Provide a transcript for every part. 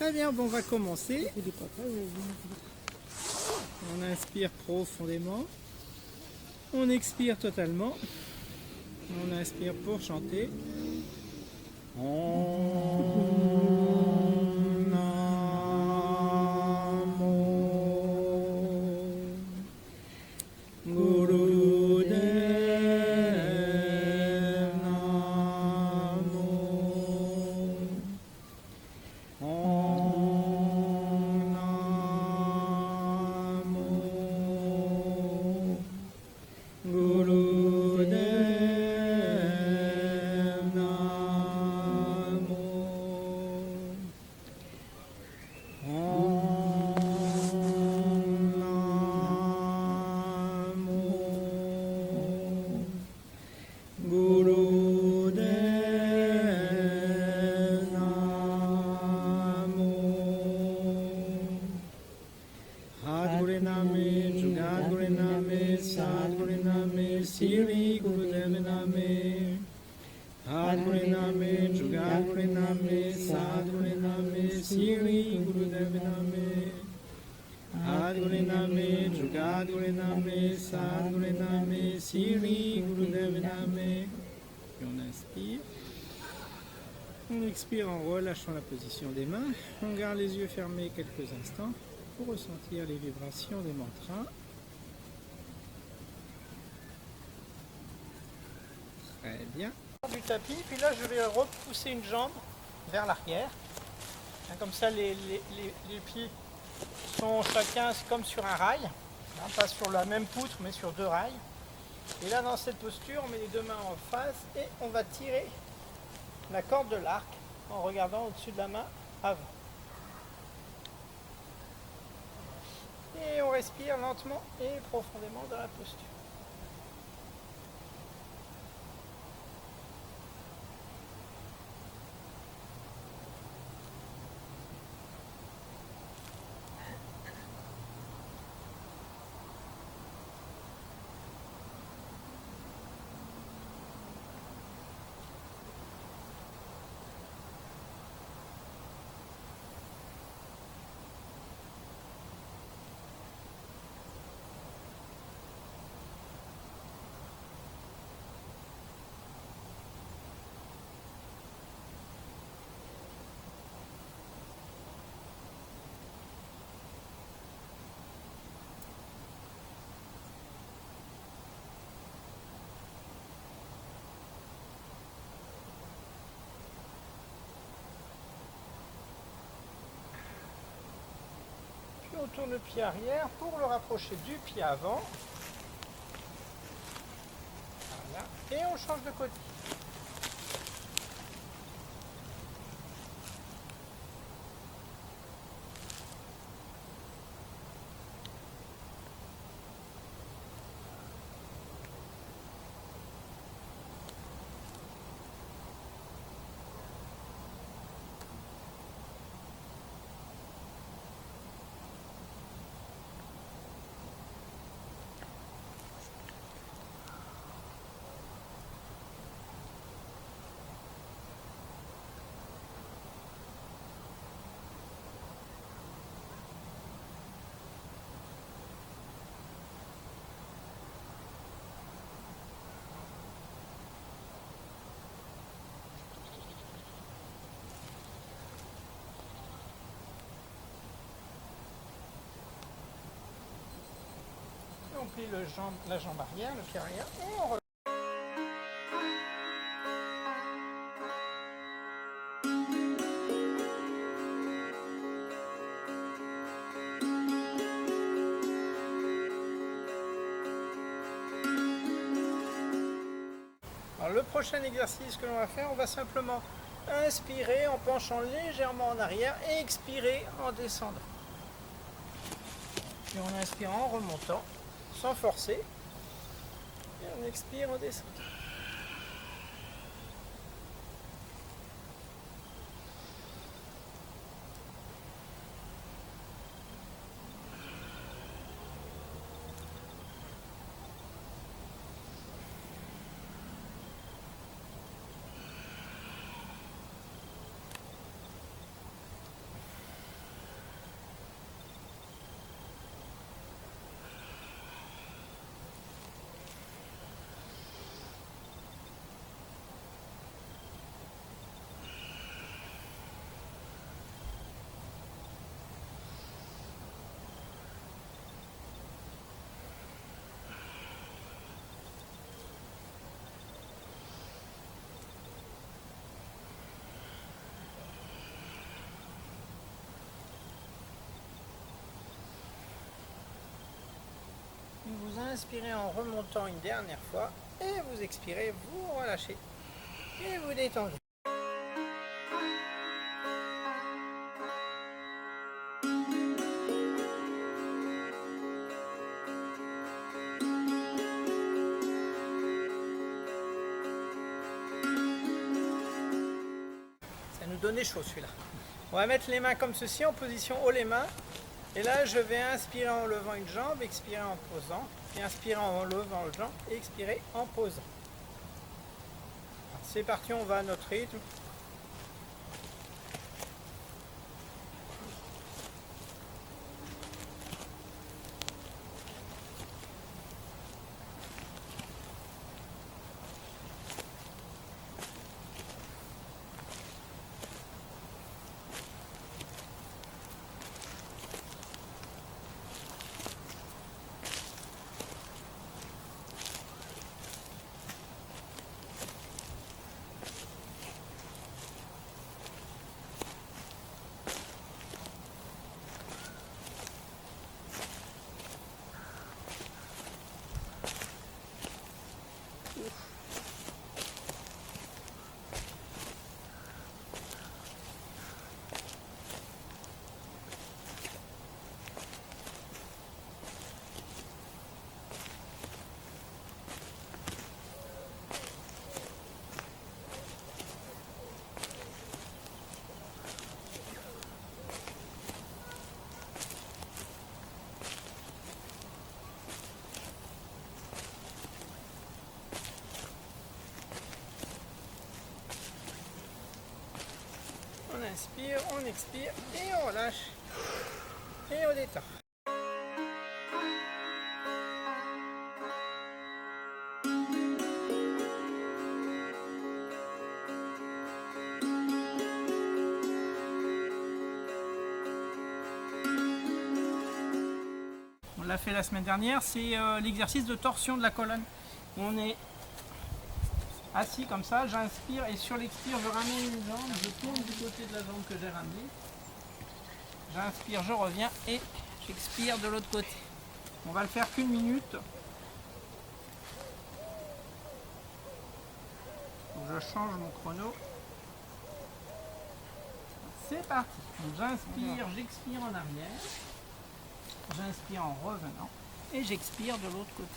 Très bien, bon, on va commencer. On inspire profondément. On expire totalement. On inspire pour chanter. On expire en relâchant la position des mains. On garde les yeux fermés quelques instants pour ressentir les vibrations des mantras. Très bien. Du tapis, puis là je vais repousser une jambe vers l'arrière. Comme ça les pieds sont chacun comme sur un rail, pas sur la même poutre mais sur deux rails. Et là dans cette posture, on met les deux mains en face et on va tirer la corde de l'arc en regardant au-dessus de la main avant. Et on respire lentement et profondément dans la posture. On tourne le pied arrière pour le rapprocher du pied avant. Voilà. Et on change de côté. On plie la jambe arrière, le pied arrière, et on relâche. Alors, le prochain exercice que l'on va faire, on va simplement inspirer en penchant légèrement en arrière et expirer en descendant. Puis on inspire en remontant, sans forcer, et on expire en descendant. inspirez en remontant une dernière fois et vous expirez, vous relâchez et vous détendez. Ça nous donnait chaud celui-là. On va mettre les mains comme ceci en position haut les mains. Et là, je vais inspirer en levant une jambe, expirer en posant, et inspirer en levant une jambe, et expirer en posant. C'est parti, on va à notre rythme. On inspire, on expire et on relâche et on détend. On l'a fait la semaine dernière, c'est l'exercice de torsion de la colonne. On est assis comme ça, j'inspire et sur l'expire je ramène une jambe, je tourne du côté de la jambe que j'ai ramenée. J'inspire, je reviens et j'expire de l'autre côté. On va le faire qu'une minute. Donc je change mon chrono. C'est parti. Donc j'inspire, j'expire en arrière. J'inspire en revenant et j'expire de l'autre côté.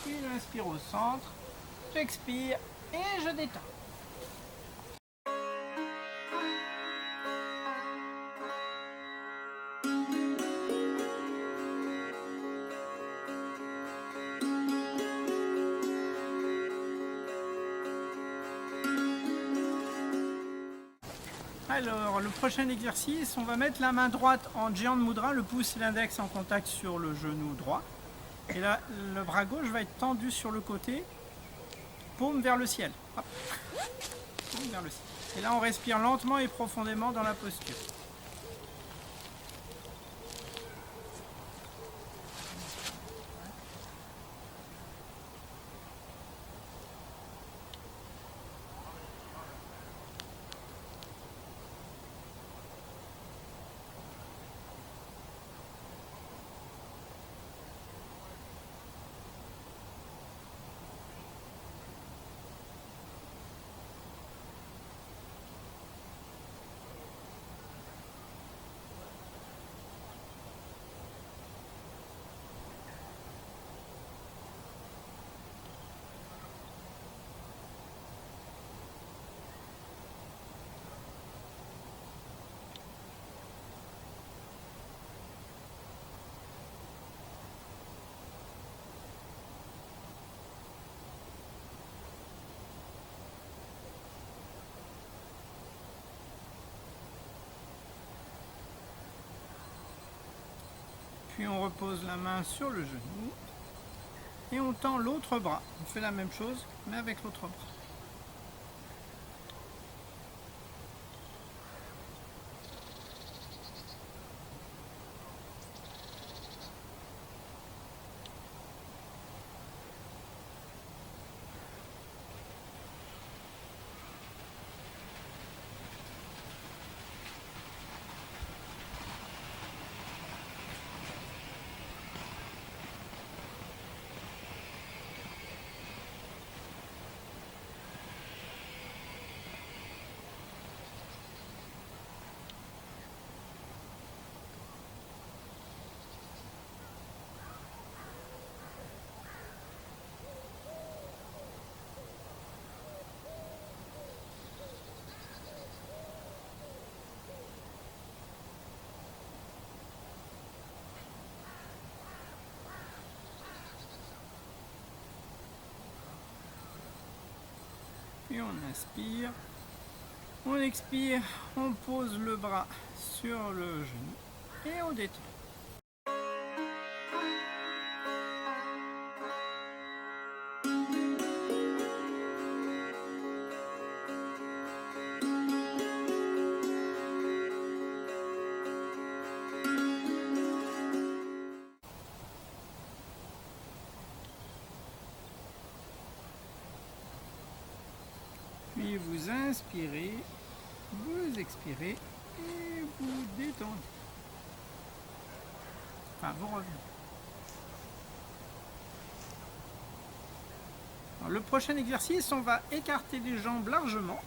Puis j'inspire au centre, j'expire et je détends. Alors, le prochain exercice, on va mettre la main droite en Jnana Mudra, le pouce et l'index en contact sur le genou droit. Et là, le bras gauche va être tendu sur le côté, paume vers le ciel. Hop. Paume vers le ciel. Et là, on respire lentement et profondément dans la posture. Puis on repose la main sur le genou et on tend l'autre bras. On fait la même chose mais avec l'autre bras. Puis on inspire, on expire, on pose le bras sur le genou et on détend. Puis vous inspirez, vous expirez et vous détendez. Enfin, vous revenez. Alors, le prochain exercice, on va écarter les jambes largement.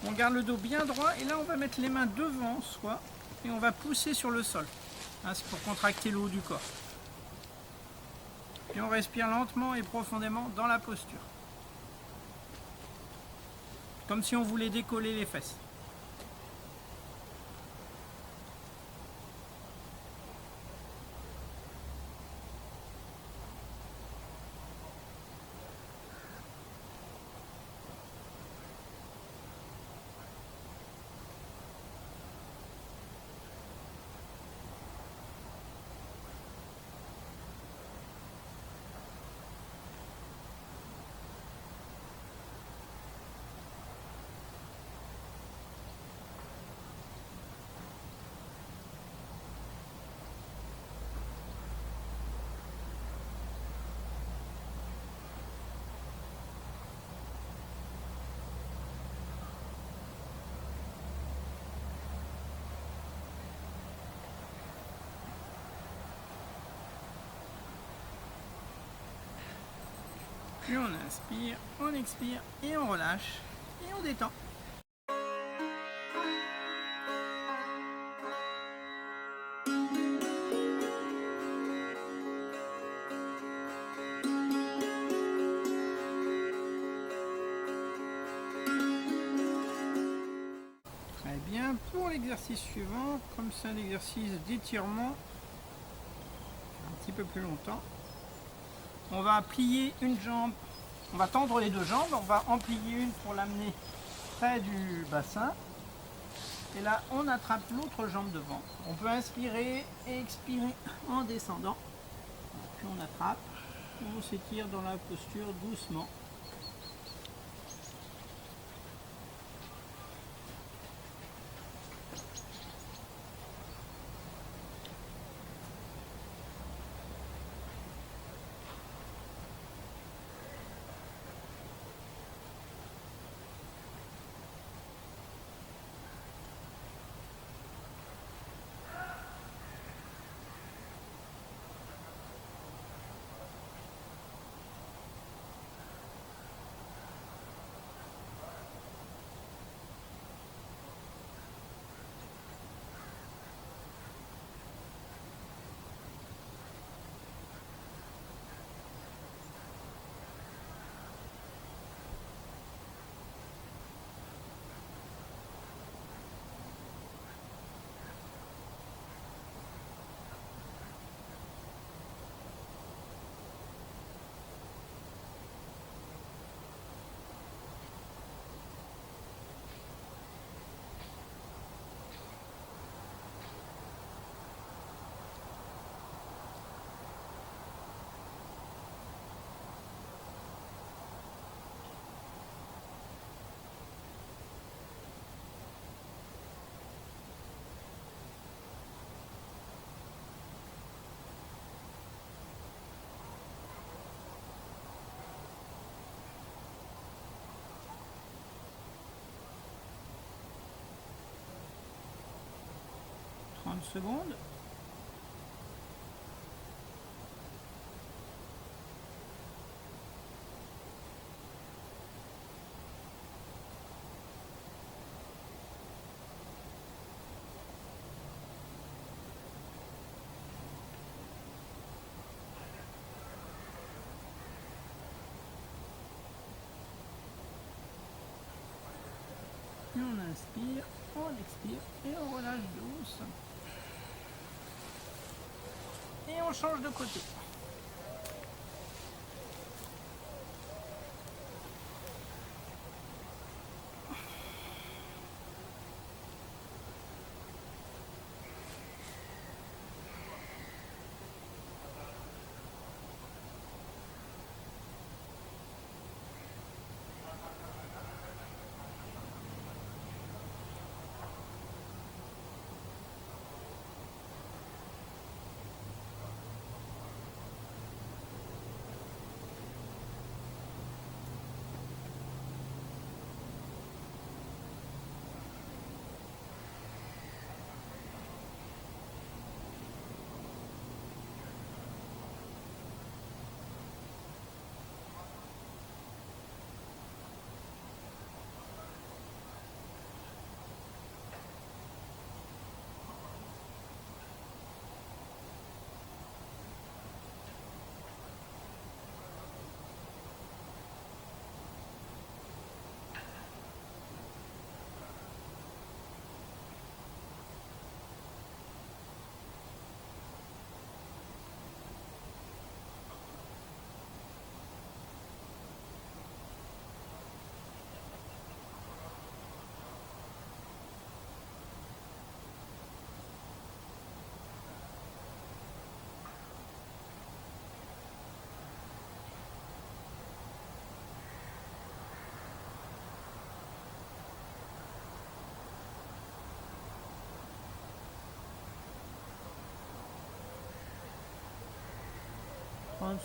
On garde le dos bien droit et là on va mettre les mains devant soi et on va pousser sur le sol. Hein, c'est pour contracter le haut du corps. Et on respire lentement et profondément dans la posture. Comme si on voulait décoller les fesses. Puis on inspire, on expire et on relâche et on détend. Très bien, pour l'exercice suivant, comme c'est un exercice d'étirement, un petit peu plus longtemps, on va plier une jambe, on va tendre les deux jambes, on va en plier une pour l'amener près du bassin. Et là, on attrape l'autre jambe devant. On peut inspirer et expirer en descendant. Puis on attrape, on s'étire dans la posture doucement. 30 secondes. Et on inspire, on expire et on relâche doucement. Et on change de côté.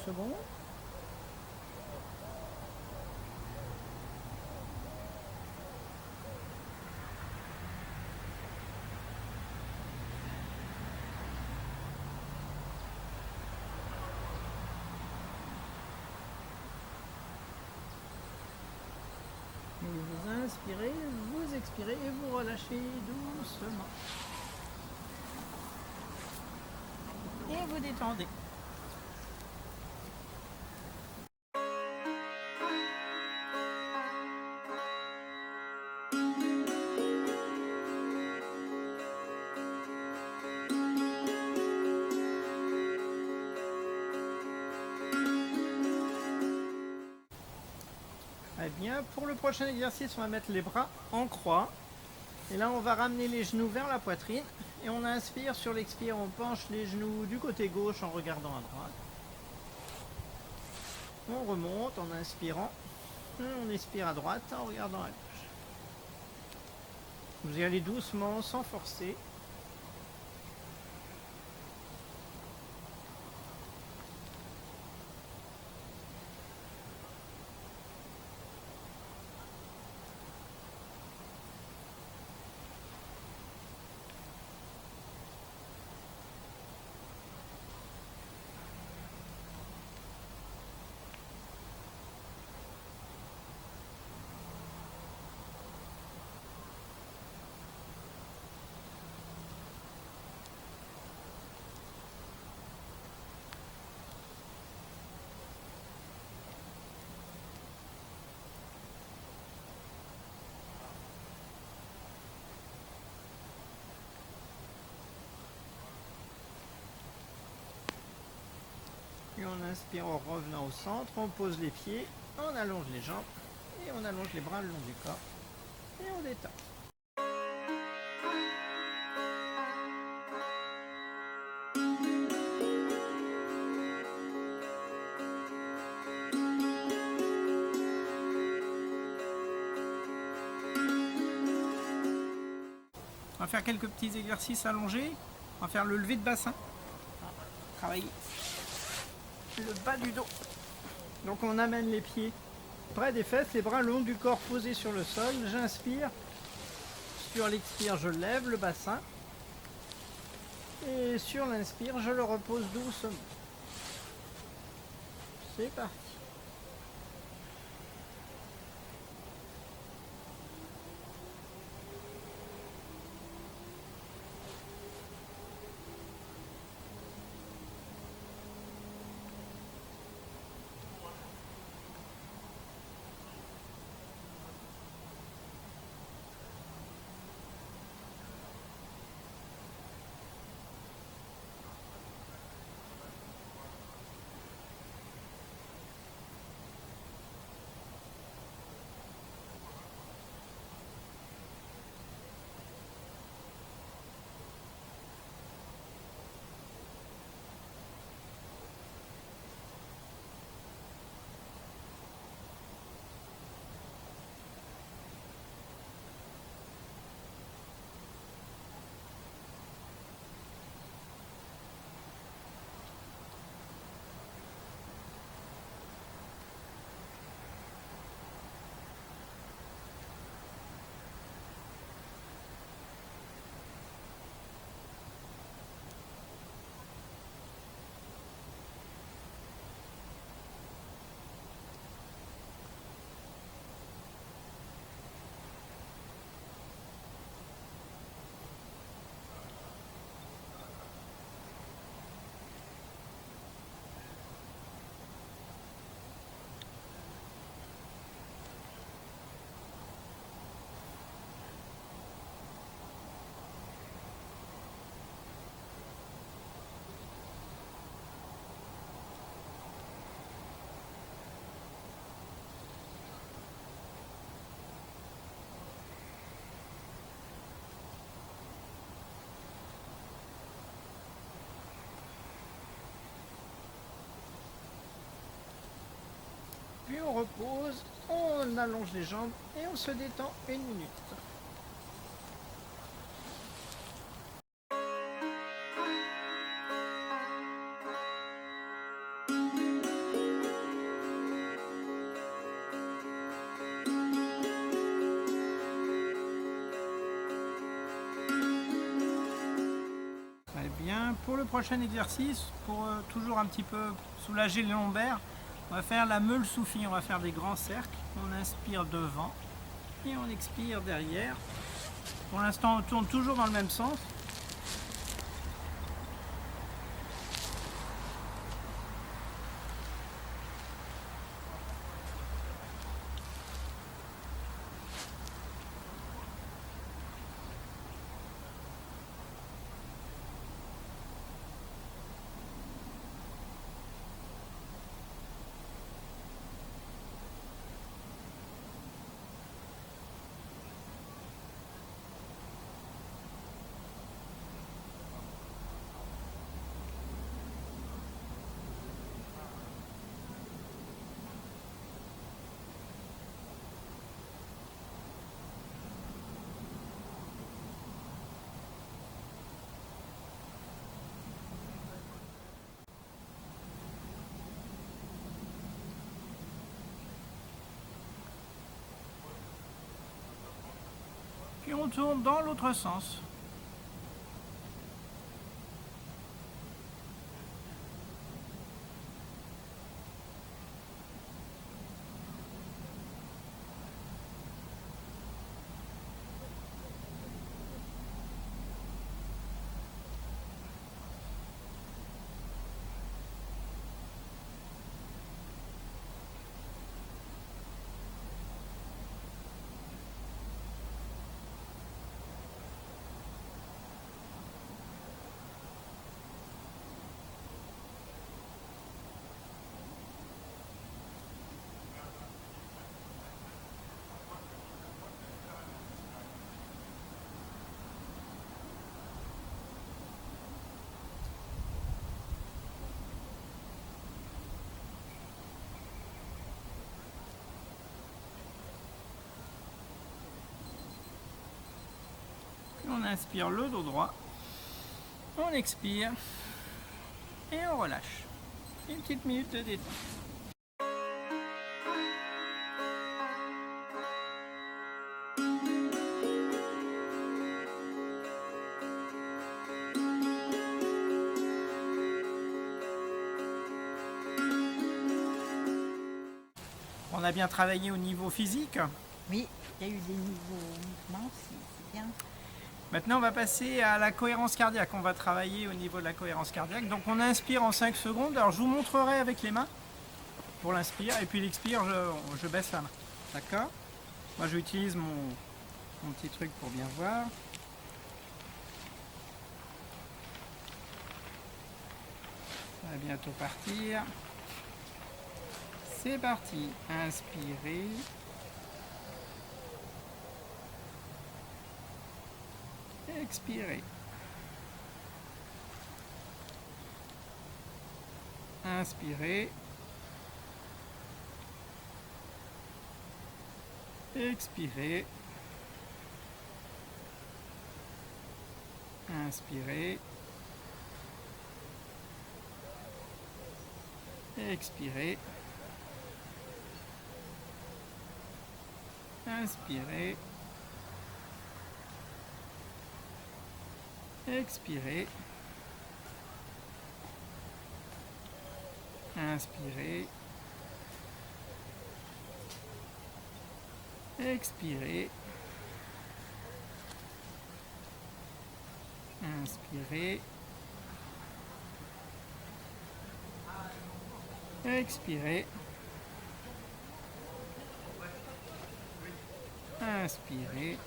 Secondes. Et vous inspirez, vous expirez et vous relâchez doucement. Et vous détendez. Eh bien, pour le prochain exercice, on va mettre les bras en croix. Et là, on va ramener les genoux vers la poitrine. Et on inspire, sur l'expire, on penche les genoux du côté gauche en regardant à droite. On remonte en inspirant. Et on expire à droite en regardant à gauche. Vous y allez doucement, sans forcer. Et on inspire en revenant au centre, on pose les pieds, on allonge les jambes et on allonge les bras le long du corps et on détend. On va faire quelques petits exercices allongés. On va faire le lever de bassin. Travailler le bas du dos. Donc on amène les pieds près des fesses, les bras le long du corps posés sur le sol. J'inspire. Sur l'expire, je lève le bassin. Et sur l'inspire, je le repose doucement. C'est parti. Puis on repose, on allonge les jambes et on se détend 1 minute. Très bien. Pour le prochain exercice, pour toujours un petit peu soulager les lombaires, on va faire la meule soufie. On va faire des grands cercles. On inspire devant et on expire derrière. Pour l'instant, on tourne toujours dans le même sens. Puis on tourne dans l'autre sens. On inspire le dos droit, on expire et on relâche. Une petite minute de détente. On a bien travaillé au niveau physique. Oui, il y a eu des nouveaux mouvements aussi, c'est bien. Maintenant, on va passer à la cohérence cardiaque. On va travailler au niveau de la cohérence cardiaque. Donc, on inspire en 5 secondes. Alors, je vous montrerai avec les mains pour l'inspire. Et puis, l'expire, je baisse la main. D'accord? Moi, j'utilise mon petit truc pour bien voir. Ça va bientôt partir. C'est parti. Inspirez. Expirez. Inspirez. Expirez. Inspirez. Expirez. Inspirez. Expirez. Inspirez. Expirez. Inspirez. Expirez. Inspirez.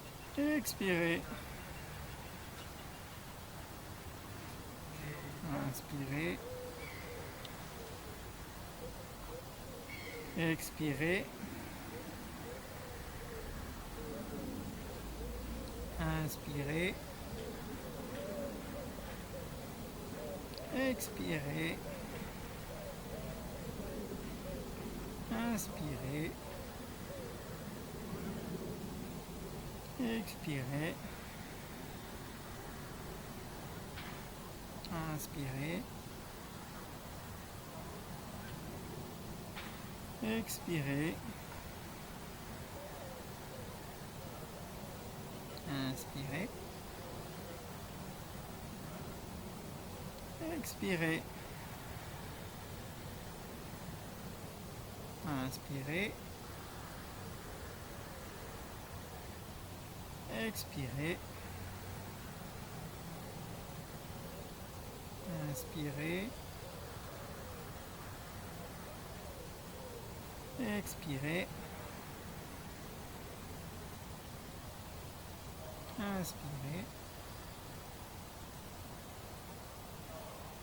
Expirez. Inspirez. Expirez. Inspirez. Expirez. Inspirez. Expirez. Inspirez. Expirez. Inspirez. Expirez. Inspirez. Expirez. Inspirez. Expirez. Inspirez.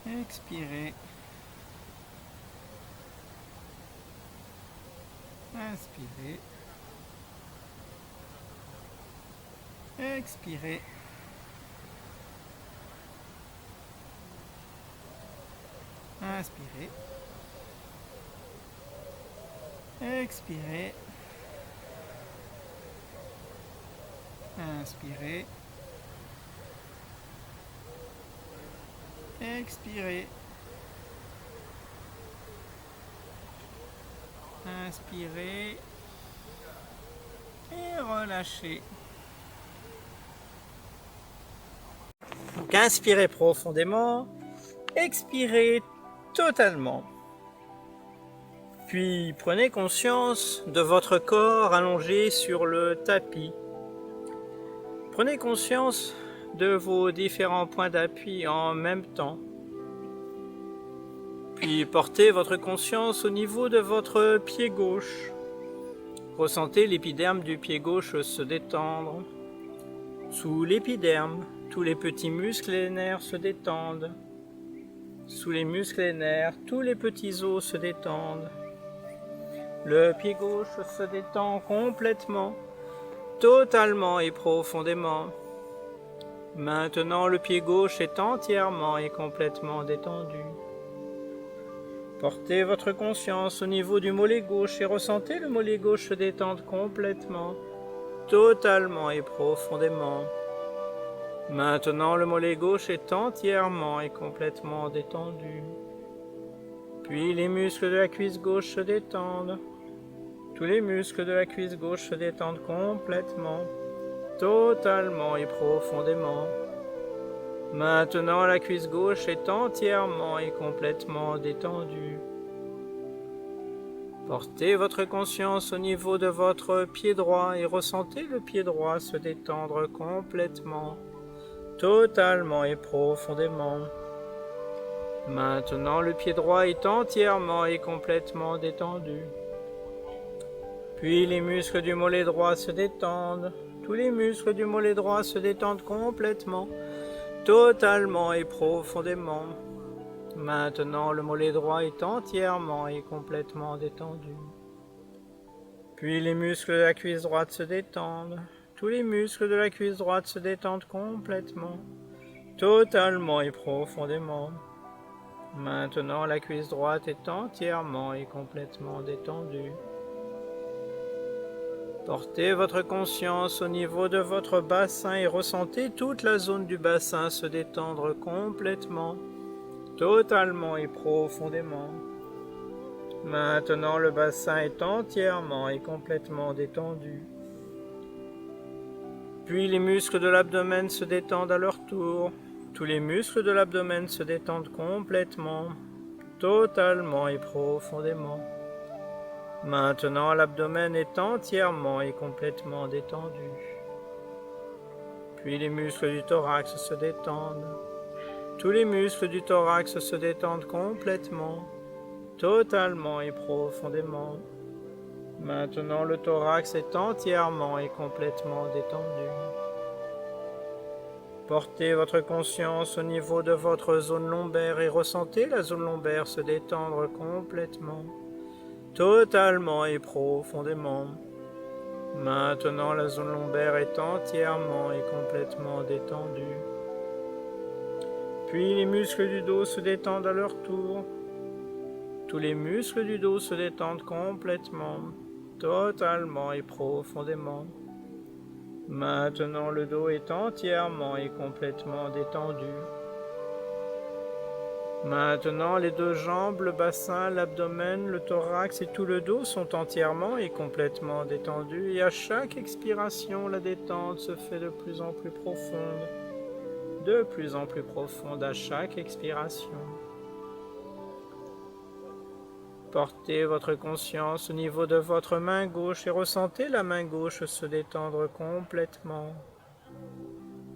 Expirez. Inspirez. Expirez. Inspirez. Expirez. Inspirez. Expirez. Inspirez. Et relâchez. Donc inspirez profondément. Expirez totalement. Puis prenez conscience de votre corps allongé sur le tapis. Prenez conscience de vos différents points d'appui en même temps. Puis portez votre conscience au niveau de votre pied gauche. Ressentez l'épiderme du pied gauche se détendre. Sous l'épiderme, tous les petits muscles et les nerfs se détendent. Sous les muscles et les nerfs, tous les petits os se détendent. Le pied gauche se détend complètement, totalement et profondément. Maintenant, le pied gauche est entièrement et complètement détendu. Portez votre conscience au niveau du mollet gauche et ressentez le mollet gauche se détendre complètement, totalement et profondément. Maintenant, le mollet gauche est entièrement et complètement détendu. Puis les muscles de la cuisse gauche se détendent. Tous les muscles de la cuisse gauche se détendent complètement, totalement et profondément. Maintenant, la cuisse gauche est entièrement et complètement détendue. Portez votre conscience au niveau de votre pied droit et ressentez le pied droit se détendre complètement, totalement et profondément. Maintenant, le pied droit est entièrement et complètement détendu. Puis les muscles du mollet droit se détendent. Tous les muscles du mollet droit se détendent complètement, totalement et profondément. Maintenant, le mollet droit est entièrement et complètement détendu. Puis les muscles de la cuisse droite se détendent. Tous les muscles de la cuisse droite se détendent complètement, totalement et profondément. Maintenant, la cuisse droite est entièrement et complètement détendue. Portez votre conscience au niveau de votre bassin et ressentez toute la zone du bassin se détendre complètement, totalement et profondément. Maintenant, le bassin est entièrement et complètement détendu. Puis les muscles de l'abdomen se détendent à leur tour. Tous les muscles de l'abdomen se détendent complètement, totalement et profondément. Maintenant, l'abdomen est entièrement et complètement détendu. Puis les muscles du thorax se détendent. Tous les muscles du thorax se détendent complètement, totalement et profondément. Maintenant, le thorax est entièrement et complètement détendu. Portez votre conscience au niveau de votre zone lombaire et ressentez la zone lombaire se détendre complètement, totalement et profondément. Maintenant, la zone lombaire est entièrement et complètement détendue. Puis les muscles du dos se détendent à leur tour. Tous les muscles du dos se détendent complètement, totalement et profondément. Maintenant, le dos est entièrement et complètement détendu. Maintenant, les deux jambes, le bassin, l'abdomen, le thorax et tout le dos sont entièrement et complètement détendus. Et à chaque expiration, la détente se fait de plus en plus profonde. De plus en plus profonde à chaque expiration. Portez votre conscience au niveau de votre main gauche et ressentez la main gauche se détendre complètement.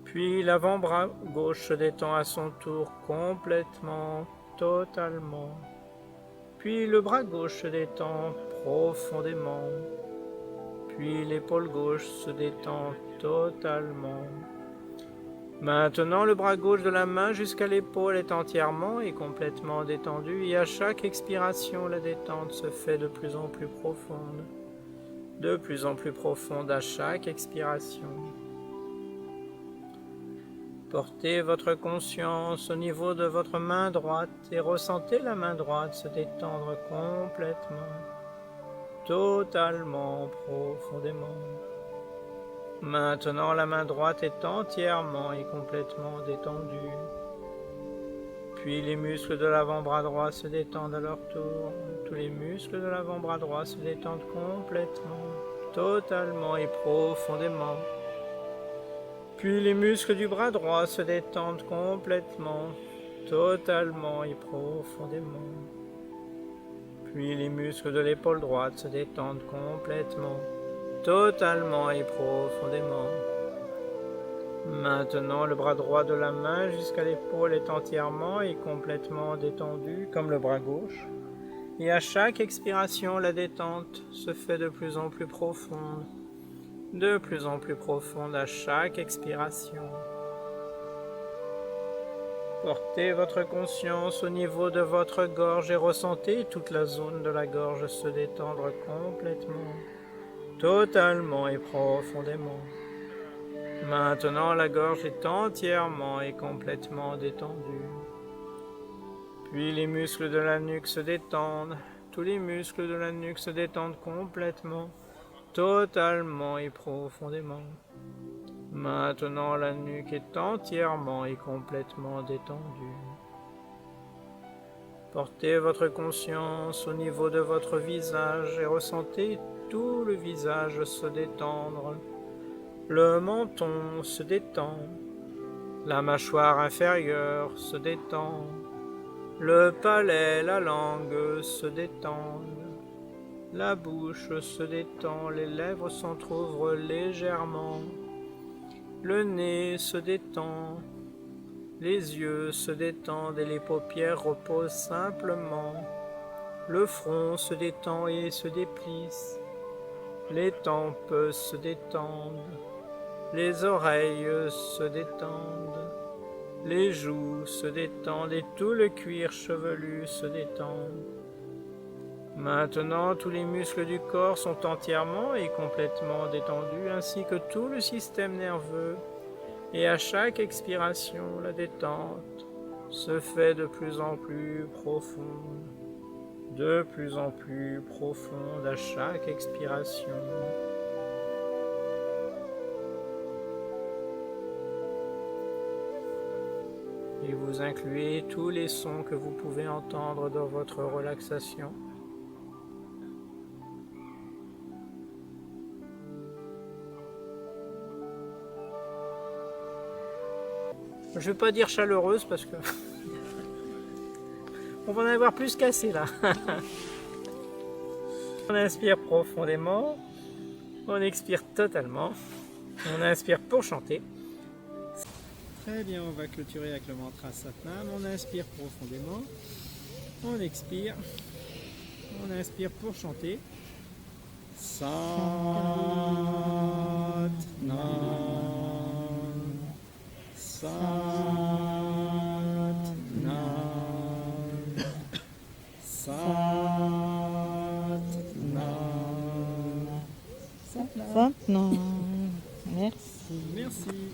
Puis l'avant-bras gauche se détend à son tour complètement, totalement. Puis le bras gauche se détend profondément. Puis l'épaule gauche se détend totalement. Maintenant, le bras gauche de la main jusqu'à l'épaule est entièrement et complètement détendu et à chaque expiration, la détente se fait de plus en plus profonde. De plus en plus profonde à chaque expiration. Portez votre conscience au niveau de votre main droite et ressentez la main droite se détendre complètement, totalement, profondément. Maintenant, la main droite est entièrement et complètement détendue. Puis les muscles de l'avant-bras droit se détendent à leur tour. Tous les muscles de l'avant-bras droit se détendent complètement, totalement et profondément. Puis les muscles du bras droit se détendent complètement, totalement et profondément. Puis les muscles de l'épaule droite se détendent complètement, totalement et profondément. Maintenant, le bras droit de la main jusqu'à l'épaule est entièrement et complètement détendu, comme le bras gauche. Et à chaque expiration, la détente se fait de plus en plus profonde à chaque expiration. Portez votre conscience au niveau de votre gorge et ressentez toute la zone de la gorge se détendre complètement, totalement et profondément. Maintenant, la gorge est entièrement et complètement détendue. Puis les muscles de la nuque se détendent. Tous les muscles de la nuque se détendent complètement, totalement et profondément. Maintenant, la nuque est entièrement et complètement détendue. Portez votre conscience au niveau de votre visage et ressentez tout le visage se détendre. Le menton se détend. La mâchoire inférieure se détend. Le palais, la langue se détendent. La bouche se détend, les lèvres s'entr'ouvrent légèrement. Le nez se détend. Les yeux se détendent et les paupières reposent simplement. Le front se détend et se déplisse. Les tempes se détendent. Les oreilles se détendent. Les joues se détendent et tout le cuir chevelu se détend. Maintenant, tous les muscles du corps sont entièrement et complètement détendus, ainsi que tout le système nerveux. Et à chaque expiration, la détente se fait de plus en plus profonde, de plus en plus profonde à chaque expiration. Et vous incluez tous les sons que vous pouvez entendre dans votre relaxation. Je ne vais pas dire chaleureuse parce que on va en avoir plus qu'assez là. On inspire profondément, on expire totalement, on inspire pour chanter. Très bien, on va clôturer avec le mantra Satnam. On inspire profondément, on expire, on inspire pour chanter. Satnam. Satnam. Satnam. Satnam. Merci. Merci.